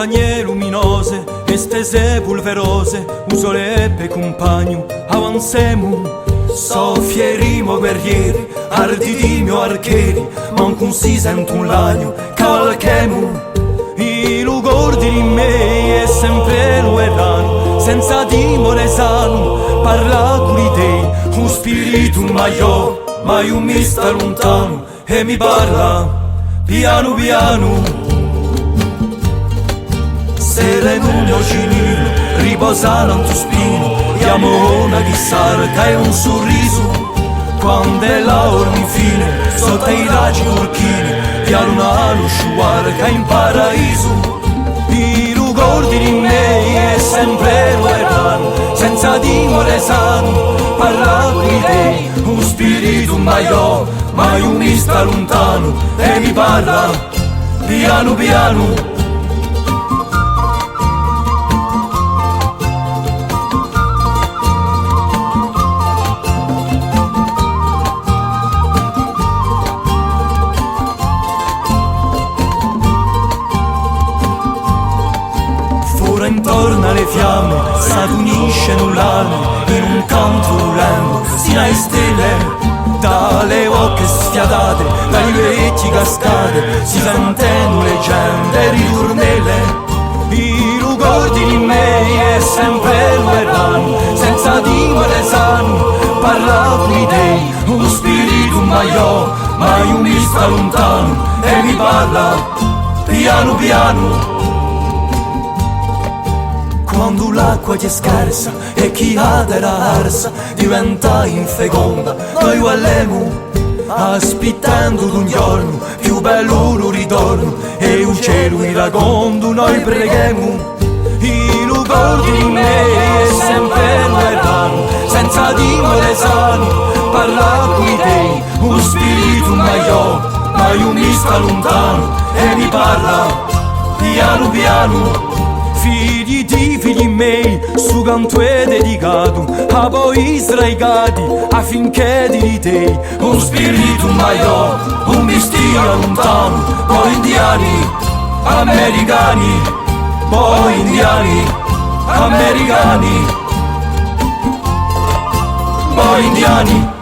montagne luminose, estese pulverose, un sole per compagno, avancemo. Soffierimo guerrieri, arditimo archeri, mancun si sente un lagno, cavalchemo. I lugordi di me è sempre lo errano, senza timore sano, parla con l'idei, un spirito maiò, mai un mi sta lontano, e mi parla piano piano. Serenugno cinino, riposano in tuo spino, diamo una chissara che è un sorriso. Quando è la ora infine, sotto i raggi turchini, piano una lusciuare che è in paradiso. I ricordi di me è sempre lo erano, senza timore sano, parla con te, un spirito maiò, mai un mi sta lontano, e mi parla piano piano. Intorno alle fiamme s'adunisce null'anno in un canto lento, sino alle stelle, dalle ocche sfiatate, dai vecchi cascate, si sentono leggende e ritornelle. I ricordi di me è sempre lo erano, senza timore sano, parla con te, un spirito maiò, mai un mi sta lontano, e mi parla piano piano. Quando l'acqua è scarsa e chi ha della arsa diventa infeconda, noi vogliamo, aspettando un giorno più bello un ritorno e un cielo iracondo noi preghiamo. I ricordi di me è sempre lo erano, senza timore sano, parla con te, un spirito maiò, mai un mi sta lontano, e mi parla piano piano. Figli di figli miei, su canto è dedicato a voi sdraiati affinché di te un spirito maiò, un mi stia lontano. Voi indiani, americani, voi indiani, americani, voi indiani.